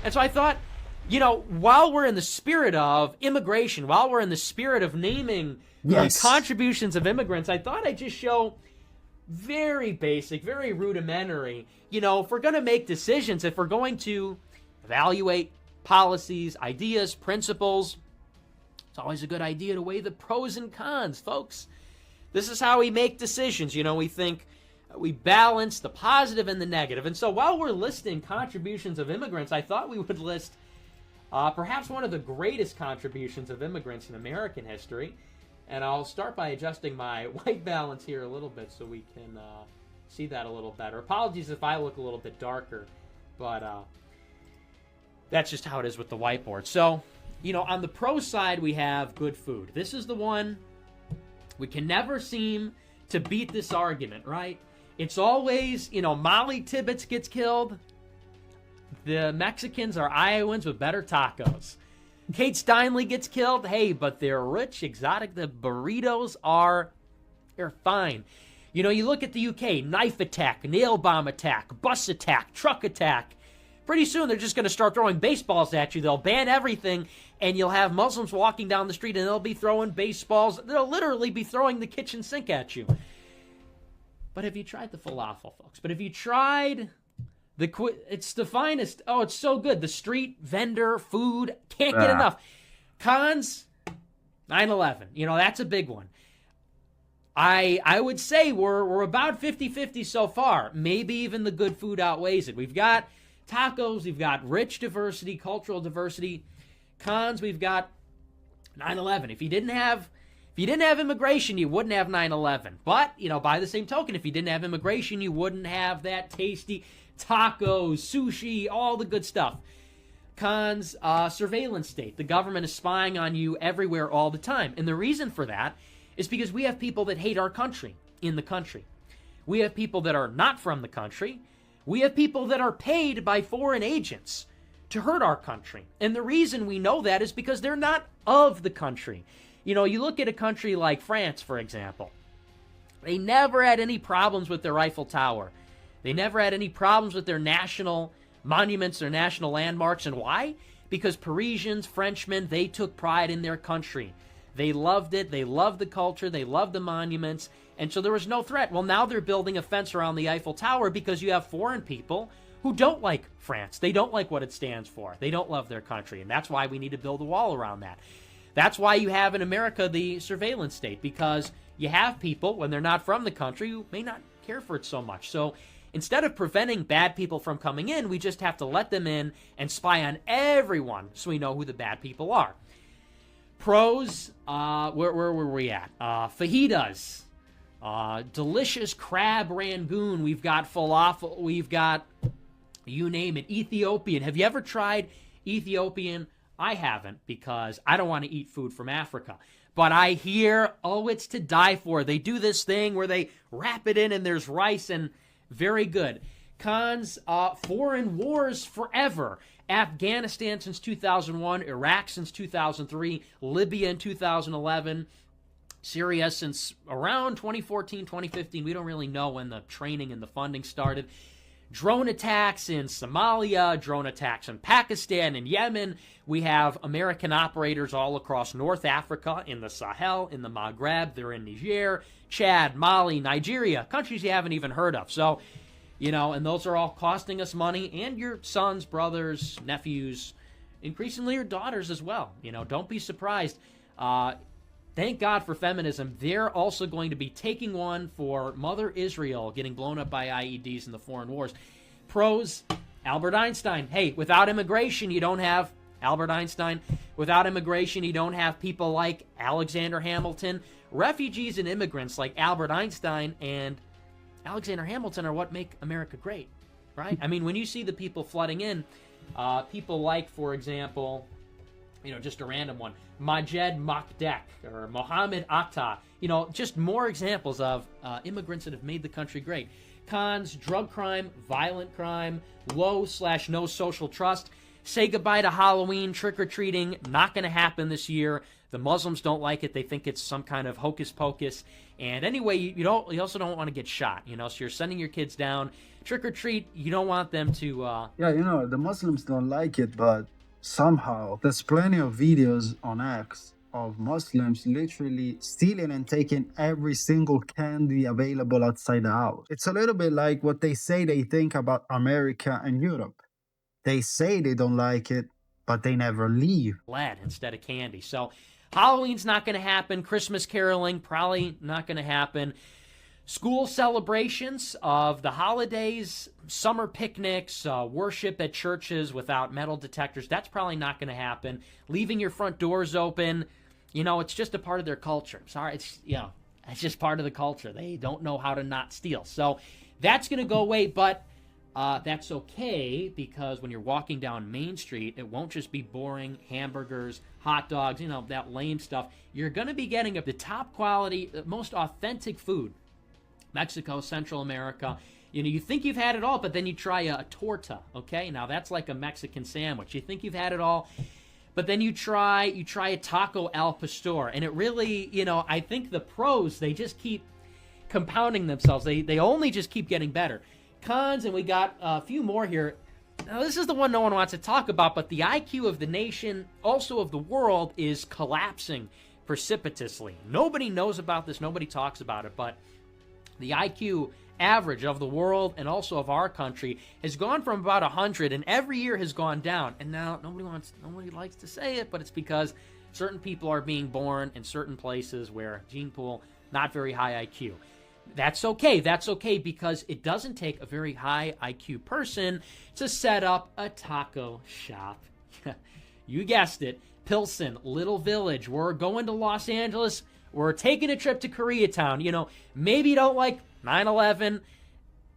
And so I thought, while we're in the spirit of immigration, while we're in the spirit of naming the contributions of immigrants, I thought I'd just show very basic, very rudimentary, if we're going to make decisions, if we're going to evaluate policies, ideas, principles, it's always a good idea to weigh the pros and cons, folks. This is how we make decisions. We think we balance the positive and the negative. And so while we're listing contributions of immigrants, I thought we would list perhaps one of the greatest contributions of immigrants in American history. And I'll start by adjusting my white balance here a little bit so we can see that a little better. Apologies if I look a little bit darker, but that's just how it is with the whiteboard. So, on the pro side, we have good food. This is the one we can never seem to beat this argument, right? It's always, Molly Tibbetts gets killed. The Mexicans are Iowans with better tacos. Kate Steinle gets killed. Hey, but they're rich, exotic. The burritos they're fine. You look at the UK, knife attack, nail bomb attack, bus attack, truck attack. Pretty soon they're just going to start throwing baseballs at you. They'll ban everything, and you'll have Muslims walking down the street, and they'll be throwing baseballs. They'll literally be throwing the kitchen sink at you. But have you tried the falafel, folks? But have you tried it's the finest. Oh, it's so good. The street vendor food. Can't get enough. Cons, 9/11. That's a big one. I would say we're about 50-50 so far. Maybe even the good food outweighs it. We've got tacos. We've got rich diversity, cultural diversity. Cons, we've got 9/11. If you didn't have immigration, you wouldn't have 9/11. But, by the same token, if you didn't have immigration, you wouldn't have that tasty tacos, sushi, all the good stuff. Cons, surveillance state. The government is spying on you everywhere all the time. And the reason for that is because we have people that hate our country in the country. We have people that are not from the country. We have people that are paid by foreign agents to hurt our country. And the reason we know that is because they're not of the country. You look at a country like France, for example. They never had any problems with their Eiffel Tower. They never had any problems with their national monuments, their national landmarks. And why? Because Parisians, Frenchmen, they took pride in their country. They loved it. They loved the culture. They loved the monuments. And so there was no threat. Well, now they're building a fence around the Eiffel Tower because you have foreign people who don't like France. They don't like what it stands for. They don't love their country. And that's why we need to build a wall around that. That's why you have in America the surveillance state, because you have people, when they're not from the country, who may not care for it so much. So instead of preventing bad people from coming in, we just have to let them in and spy on everyone so we know who the bad people are. Pros, where were we at? Fajitas, delicious crab rangoon. We've got falafel. We've got, you name it, Ethiopian. Have you ever tried Ethiopian? I haven't, because I don't want to eat food from Africa. But I hear, it's to die for. They do this thing where they wrap it in and there's rice, and very good. Cons, foreign wars forever. Afghanistan since 2001, Iraq since 2003, Libya in 2011, Syria since around 2014, 2015. We don't really know when the training and the funding started. Drone attacks in Somalia, drone attacks in Pakistan and Yemen. We have American operators all across North Africa, in the Sahel, in the Maghreb. They're in Niger, Chad, Mali, Nigeria, countries you haven't even heard of. So, and those are all costing us money, and your sons, brothers, nephews, increasingly your daughters as well. Don't be surprised. Thank God for feminism. They're also going to be taking one for Mother Israel getting blown up by IEDs in the foreign wars. Pros, Albert Einstein. Hey, without immigration, you don't have Albert Einstein. Without immigration, you don't have people like Alexander Hamilton. Refugees and immigrants like Albert Einstein and Alexander Hamilton are what make America great, right? I mean, when you see the people flooding in, people like, for example, just a random one, Majed Makdek or Mohammed Atta, just more examples of immigrants that have made the country great. Cons, drug crime, violent crime, low/no social trust. say goodbye to Halloween, trick-or-treating. Not going to happen this year. The Muslims don't like it. They think it's some kind of hocus pocus. And anyway, you also don't want to get shot, so you're sending your kids down. Trick or treat, you don't want them to... Yeah, the Muslims don't like it, but somehow there's plenty of videos on X of Muslims literally stealing and taking every single candy available outside the house. It's a little bit like what they say they think about America and Europe. They say they don't like it, but they never leave. Lead instead of candy. So Halloween's not going to happen. Christmas caroling, probably not going to happen. School celebrations of the holidays, summer picnics, worship at churches without metal detectors, that's probably not going to happen. Leaving your front doors open, it's just a part of their culture. Sorry, it's just part of the culture. They don't know how to not steal. So that's going to go away, but that's okay, because when you're walking down Main Street, it won't just be boring hamburgers, hot dogs, that lame stuff. You're going to be getting the top quality, most authentic food. Mexico, Central America. You think you've had it all, but then you try a torta, okay? Now, that's like a Mexican sandwich. You think you've had it all, but then you try a taco al pastor, and it really, I think the pros, they just keep compounding themselves. They only just keep getting better. Cons, and we got a few more here. Now, this is the one no one wants to talk about, but the IQ of the nation, also of the world, is collapsing precipitously. Nobody knows about this. Nobody talks about it, but the IQ average of the world and also of our country has gone from about 100, and every year has gone down. And now nobody likes to say it, but it's because certain people are being born in certain places where gene pool, not very high IQ. That's okay. That's okay, because it doesn't take a very high IQ person to set up a taco shop. You guessed it. Pilsen, Little Village. We're going to Los Angeles. We're taking a trip to Koreatown. Maybe you don't like 9/11.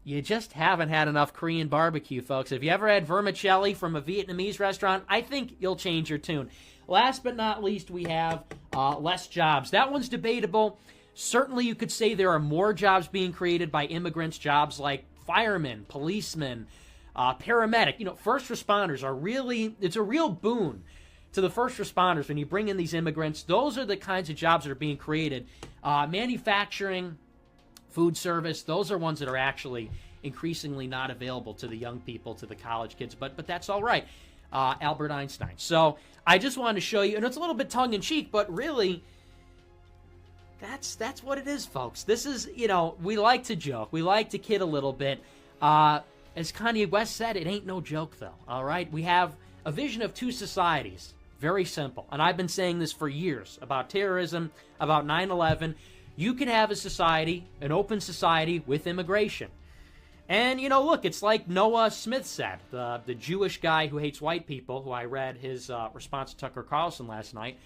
You just haven't had enough Korean barbecue, folks. If you ever had vermicelli from a Vietnamese restaurant, I think you'll change your tune. Last but not least, we have less jobs. That one's debatable. Certainly, you could say there are more jobs being created by immigrants, jobs like firemen, policemen, paramedic. First responders are it's a real boon to the first responders when you bring in these immigrants. Those are the kinds of jobs that are being created. Manufacturing, food service, those are ones that are actually increasingly not available to the young people, to the college kids, but that's all right. Albert Einstein. So I just wanted to show you, and it's a little bit tongue-in-cheek, but really, that's what it is, folks. This is, we like to joke. We like to kid a little bit. As Kanye West said, it ain't no joke, though, all right? We have a vision of two societies. Very simple. And I've been saying this for years about terrorism, about 9/11. You can have a society, an open society, with immigration. And, look, it's like Noah Smith said, the Jewish guy who hates white people, who I read his response to Tucker Carlson last night.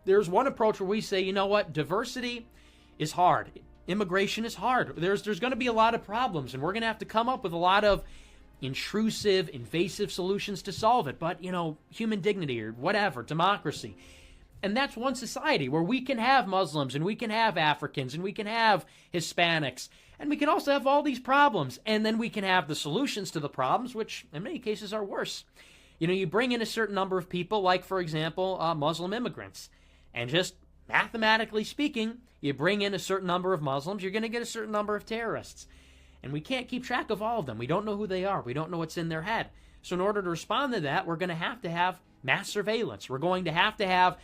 There's one approach where we say, you know what, diversity is hard. Immigration is hard. There's going to be a lot of problems, and we're going to have to come up with a lot of intrusive, invasive solutions to solve it. But, human dignity or whatever, democracy. And that's one society where we can have Muslims, and we can have Africans, and we can have Hispanics, and we can also have all these problems. And then we can have the solutions to the problems, which in many cases are worse. You bring in a certain number of people, like, for example, Muslim immigrants. And just mathematically speaking, you bring in a certain number of Muslims, you're going to get a certain number of terrorists. And we can't keep track of all of them. We don't know who they are. We don't know what's in their head. So in order to respond to that, we're going to have mass surveillance. We're going to have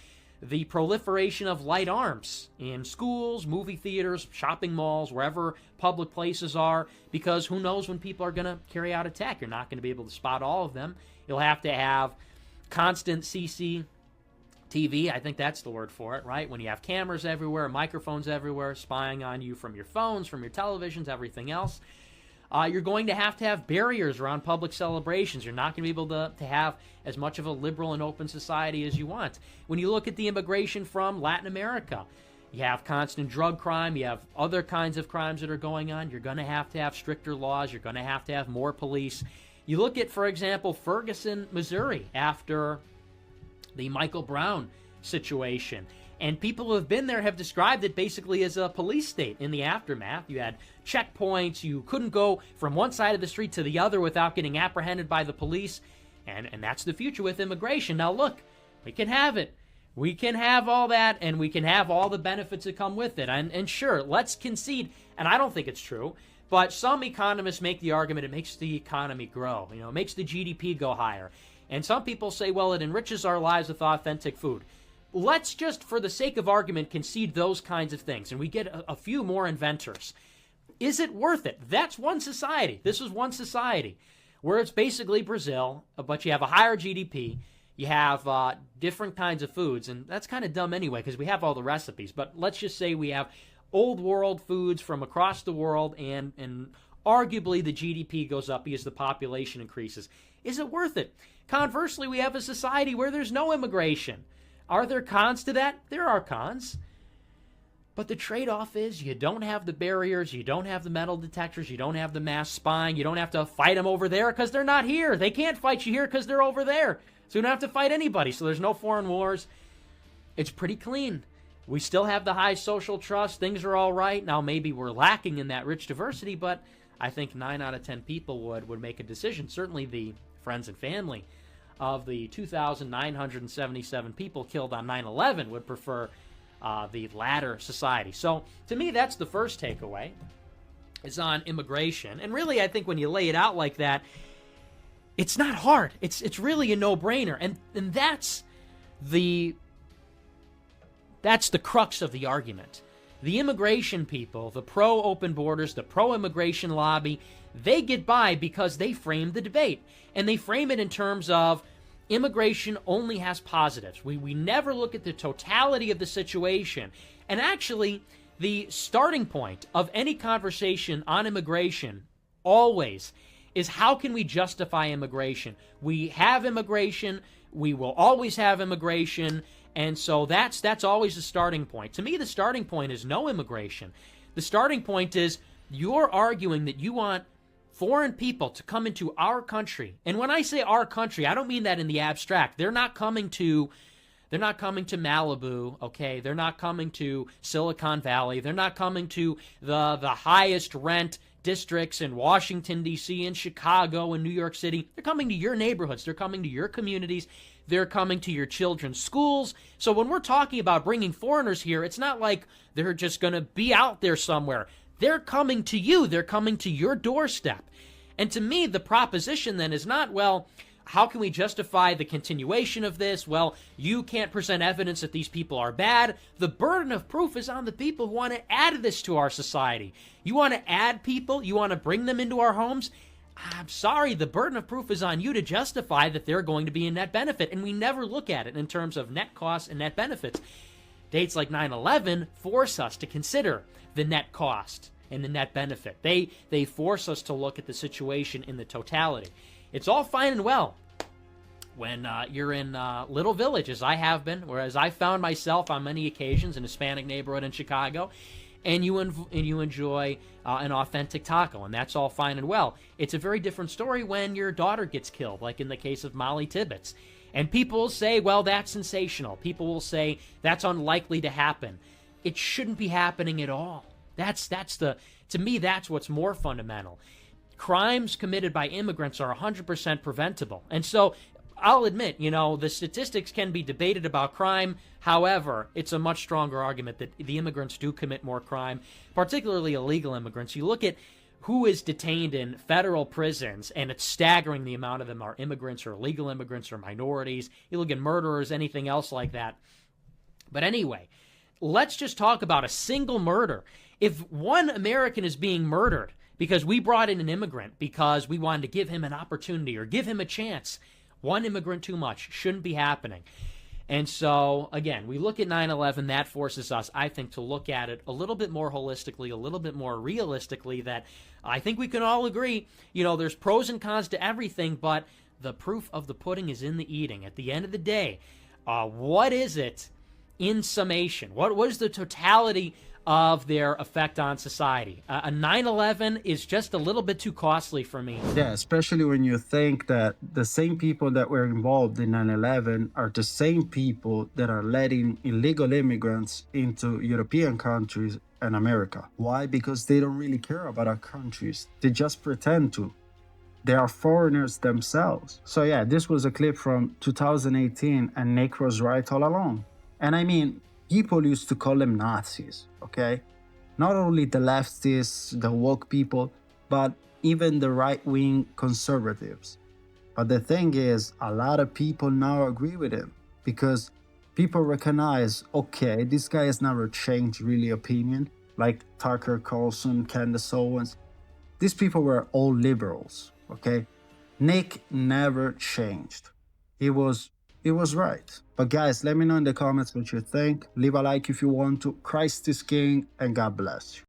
the proliferation of light arms in schools, movie theaters, shopping malls, wherever public places are, because who knows when people are going to carry out attack. You're not going to be able to spot all of them. You'll have to have constant CCTV. I think that's the word for it, right? When you have cameras everywhere, microphones everywhere, spying on you from your phones, from your televisions, everything else. You're going to have barriers around public celebrations. You're not going to be able to have as much of a liberal and open society as you want. When you look at the immigration from Latin America, you have constant drug crime. You have other kinds of crimes that are going on. You're going to have stricter laws. You're going to have more police. You look at, for example, Ferguson, Missouri, after the Michael Brown situation. And people who have been there have described it basically as a police state in the aftermath. You had checkpoints. You couldn't go from one side of the street to the other without getting apprehended by the police. And that's the future with immigration. Now, look, we can have it. We can have all that, and we can have all the benefits that come with it. And sure, let's concede, and I don't think it's true, but some economists make the argument it makes the economy grow. It makes the GDP go higher. And some people say, well, it enriches our lives with authentic food. Let's just, for the sake of argument, concede those kinds of things, and we get a few more inventors. Is it worth it? That's one society. This is one society where it's basically Brazil, but you have a higher GDP, you have different kinds of foods, and that's kind of dumb anyway because we have all the recipes. But let's just say we have old world foods from across the world, and arguably the GDP goes up because the population increases. Is it worth it? Conversely, we have a society where there's no immigration. Are there cons to that? There are cons. But the trade-off is you don't have the barriers, you don't have the metal detectors, you don't have the mass spying, you don't have to fight them over there because they're not here. They can't fight you here because they're over there. So you don't have to fight anybody. So there's no foreign wars. It's pretty clean. We still have the high social trust. Things are all right. Now maybe we're lacking in that rich diversity, but I think 9 out of 10 people would make a decision. Certainly the friends and family of the 2,977 people killed on 9/11 would prefer the latter society. So to me, that's the first takeaway, is on immigration. And really, I think when you lay it out like that, it's not hard. It's really a no-brainer. And that's the crux of the argument. The immigration people, the pro-open borders, the pro-immigration lobby, they get by because they frame the debate. And they frame it in terms of immigration only has positives. We never look at the totality of the situation. And actually, the starting point of any conversation on immigration always is how can we justify immigration? We have immigration. We will always have immigration. And so that's always the starting point. To me, the starting point is no immigration. The starting point is you're arguing that you want foreign people to come into our country. And when I say our country, I don't mean that in the abstract. They're not coming to Malibu, okay? They're not coming to Silicon Valley. They're not coming to the highest rent districts in Washington, D.C., and Chicago and New York City. They're coming to your neighborhoods. They're coming to your communities. They're coming to your children's schools. So when we're talking about bringing foreigners here, it's not like they're just going to be out there somewhere. They're coming to you. They're coming to your doorstep. And to me, the proposition then is not, well, how can we justify the continuation of this? Well, you can't present evidence that these people are bad. The burden of proof is on the people who want to add this to our society. You want to add people? You want to bring them into our homes? I'm sorry, the burden of proof is on you to justify that they're going to be a net benefit. And we never look at it in terms of net costs and net benefits. Dates like 9/11 force us to consider the net cost and the net benefit. They force us to look at the situation in the totality. It's all fine and well when you're in little villages, I have been, whereas I found myself on many occasions in a Hispanic neighborhood in Chicago, and you enjoy an authentic taco, and that's all fine and well. It's a very different story when your daughter gets killed, like in the case of Molly Tibbetts. And people will say, well, that's sensational. People will say that's unlikely to happen. It shouldn't be happening at all. To me, that's what's more fundamental. Crimes committed by immigrants are 100% preventable. And so I'll admit, the statistics can be debated about crime. However, it's a much stronger argument that the immigrants do commit more crime, particularly illegal immigrants. You look at who is detained in federal prisons, and it's staggering the amount of them are immigrants or illegal immigrants or minorities. You look at murderers, anything else like that. But anyway, let's just talk about a single murder. If one American is being murdered because we brought in an immigrant because we wanted to give him an opportunity or give him a chance, one immigrant too much. Shouldn't be happening. And so, again, we look at 9/11. That forces us, I think, to look at it a little bit more holistically, a little bit more realistically, that I think we can all agree, there's pros and cons to everything, but the proof of the pudding is in the eating. At the end of the day, what is it in summation? What is the totality of their effect on society? A 9/11 is just a little bit too costly for me. Yeah, especially when you think that the same people that were involved in 9/11 are the same people that are letting illegal immigrants into European countries and America. Why? Because they don't really care about our countries. They just pretend to. They are foreigners themselves. So yeah, this was a clip from 2018, and Nick was right all along. And I mean, people used to call them Nazis, okay? Not only the leftists, the woke people, but even the right-wing conservatives. But the thing is, a lot of people now agree with him because people recognize, okay, this guy has never changed really opinion, like Tucker Carlson, Candace Owens. These people were all liberals, okay? Nick never changed. He was right. But guys, let me know in the comments what you think. Leave a like if you want to. Christ is King, and God bless you.